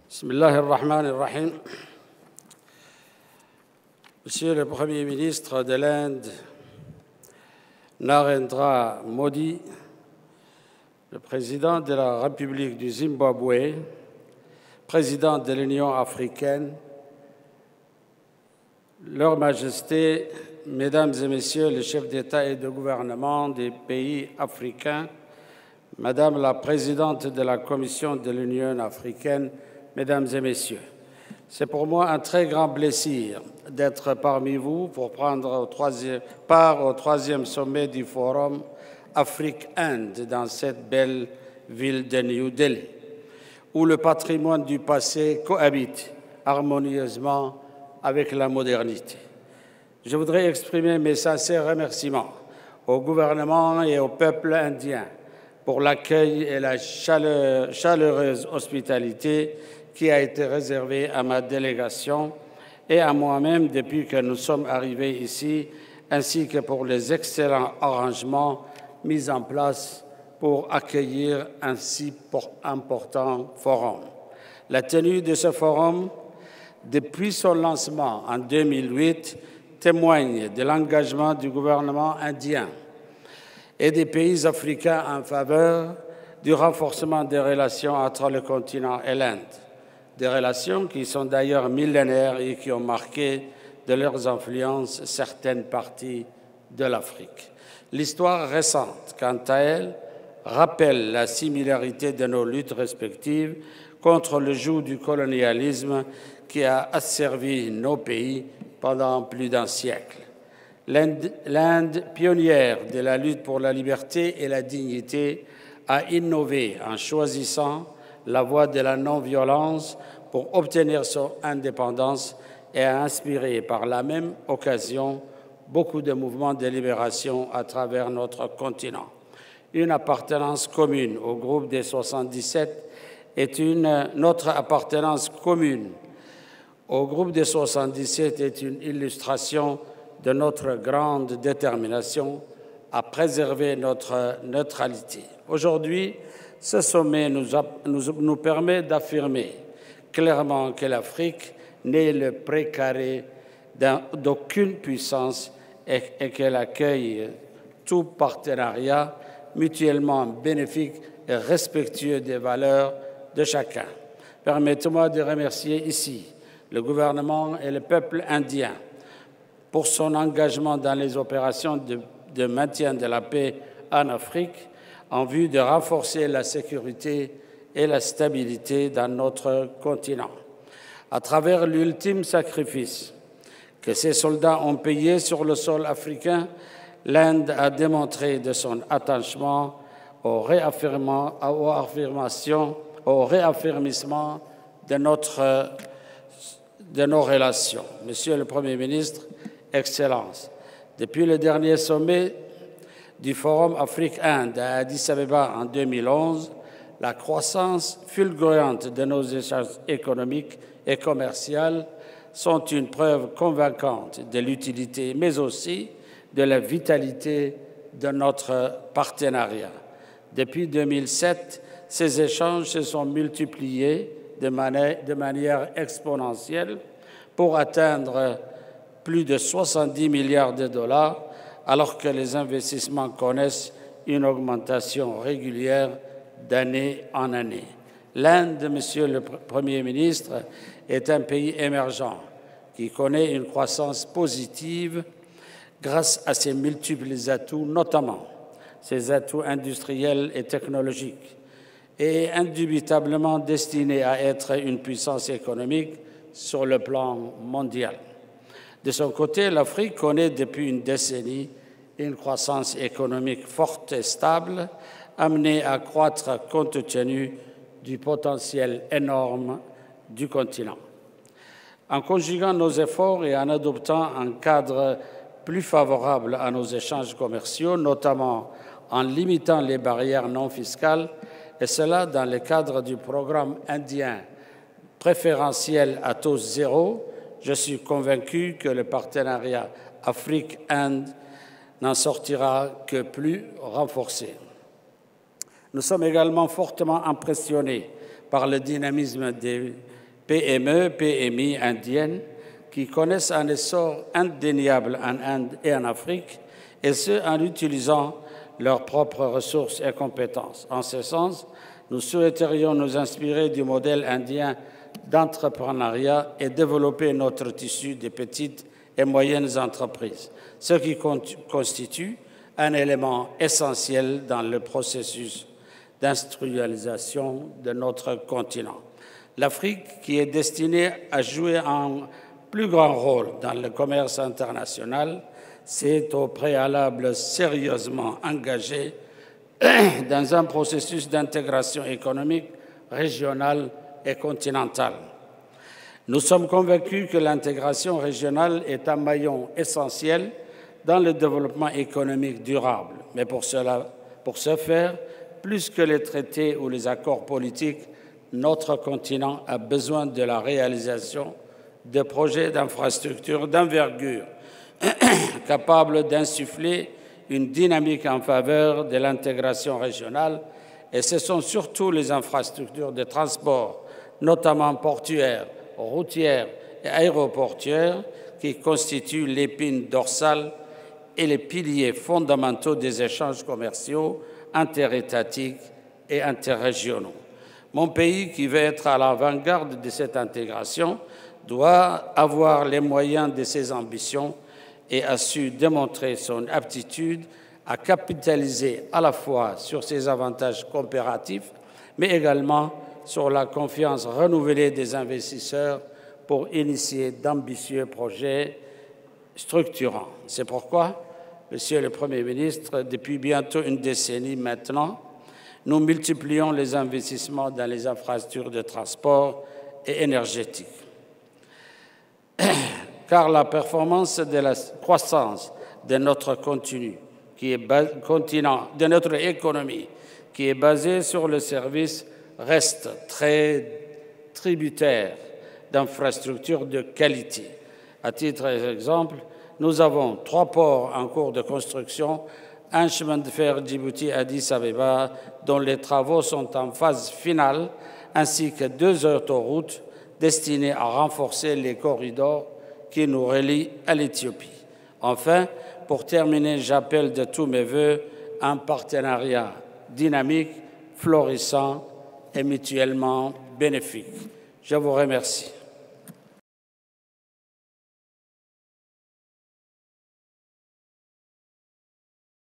Bismillah ar-Rahman ar-Rahim. Monsieur le Premier ministre de l'Inde, Narendra Modi, le président de la République du Zimbabwe, président de l'Union africaine, Leur Majesté, Mesdames et Messieurs les chefs d'État et de gouvernement des pays africains, Madame la Présidente de la Commission de l'Union africaine, Mesdames et Messieurs, c'est pour moi un très grand plaisir d'être parmi vous pour prendre part au troisième sommet du Forum Afrique-Inde dans cette belle ville de New Delhi, où le patrimoine du passé cohabite harmonieusement avec la modernité. Je voudrais exprimer mes sincères remerciements au gouvernement et au peuple indien pour l'accueil et la chaleureuse hospitalité qui a été réservée à ma délégation et à moi-même depuis que nous sommes arrivés ici, ainsi que pour les excellents arrangements mis en place pour accueillir un si important forum. La tenue de ce forum, depuis son lancement en 2008, témoigne de l'engagement du gouvernement indien et des pays africains en faveur du renforcement des relations entre le continent et l'Inde, des relations qui sont d'ailleurs millénaires et qui ont marqué de leurs influences certaines parties de l'Afrique. L'histoire récente, quant à elle, rappelle la similarité de nos luttes respectives contre le joug du colonialisme qui a asservi nos pays pendant plus d'un siècle. L'Inde, pionnière de la lutte pour la liberté et la dignité, a innové en choisissant la voie de la non-violence pour obtenir son indépendance et a inspiré par la même occasion beaucoup de mouvements de libération à travers notre continent. Une appartenance commune au groupe des 77 notre appartenance commune au groupe des 77 est une illustration de notre grande détermination à préserver notre neutralité. Aujourd'hui, ce sommet nous permet d'affirmer clairement que l'Afrique n'est le précaré d'aucune puissance et qu'elle accueille tout partenariat mutuellement bénéfique et respectueux des valeurs de chacun. Permettez-moi de remercier ici le gouvernement et le peuple indien pour son engagement dans les opérations de maintien de la paix en Afrique en vue de renforcer la sécurité et la stabilité dans notre continent. À travers l'ultime sacrifice que ces soldats ont payé sur le sol africain, l'Inde a démontré de son attachement au réaffirmissement de nos relations. Monsieur le Premier ministre, Excellences, depuis le dernier sommet du Forum Afrique-Inde à Addis Abeba en 2011, la croissance fulgurante de nos échanges économiques et commerciaux sont une preuve convaincante de l'utilité, mais aussi de la vitalité de notre partenariat. Depuis 2007, ces échanges se sont multipliés de manière exponentielle pour atteindre plus de 70 milliards de dollars, alors que les investissements connaissent une augmentation régulière d'année en année. L'Inde, Monsieur le Premier ministre, est un pays émergent qui connaît une croissance positive grâce à ses multiples atouts, notamment ses atouts industriels et technologiques, et est indubitablement destiné à être une puissance économique sur le plan mondial. De son côté, l'Afrique connaît depuis une décennie une croissance économique forte et stable, amenée à croître compte tenu du potentiel énorme du continent. En conjuguant nos efforts et en adoptant un cadre plus favorable à nos échanges commerciaux, notamment en limitant les barrières non fiscales, et cela dans le cadre du programme indien préférentiel à taux zéro, je suis convaincu que le partenariat Afrique-Inde n'en sortira que plus renforcé. Nous sommes également fortement impressionnés par le dynamisme des PME, PMI indiennes qui connaissent un essor indéniable en Inde et en Afrique, et ce, en utilisant leurs propres ressources et compétences. En ce sens, nous souhaiterions nous inspirer du modèle indien d'entrepreneuriat et développer notre tissu de petites et moyennes entreprises, ce qui constitue un élément essentiel dans le processus d'industrialisation de notre continent. L'Afrique, qui est destinée à jouer un plus grand rôle dans le commerce international, s'est au préalable sérieusement engagée dans un processus d'intégration économique régionale et continentale. Nous sommes convaincus que l'intégration régionale est un maillon essentiel dans le développement économique durable. Mais pour ce faire, plus que les traités ou les accords politiques, notre continent a besoin de la réalisation de projets d'infrastructures d'envergure capables d'insuffler une dynamique en faveur de l'intégration régionale, et ce sont surtout les infrastructures de transport, notamment portuaires, routières et aéroportuaires, qui constituent l'épine dorsale et les piliers fondamentaux des échanges commerciaux interétatiques et interrégionaux. Mon pays, qui veut être à l'avant-garde de cette intégration, doit avoir les moyens de ses ambitions et a su démontrer son aptitude à capitaliser à la fois sur ses avantages comparatifs, mais également sur la confiance renouvelée des investisseurs pour initier d'ambitieux projets structurants. C'est pourquoi, Monsieur le Premier ministre, depuis bientôt une décennie maintenant, nous multiplions les investissements dans les infrastructures de transport et énergétiques. Car la performance de la croissance de notre de notre économie, qui est basée sur le service, reste très tributaire d'infrastructures de qualité. À titre d'exemple, nous avons 3 ports en cours de construction, un chemin de fer Djibouti-Addis Abeba dont les travaux sont en phase finale, ainsi que 2 autoroutes destinées à renforcer les corridors qui nous relient à l'Éthiopie. Enfin, pour terminer, j'appelle de tous mes vœux un partenariat dynamique, florissant et mutuellement bénéfique. Je vous remercie.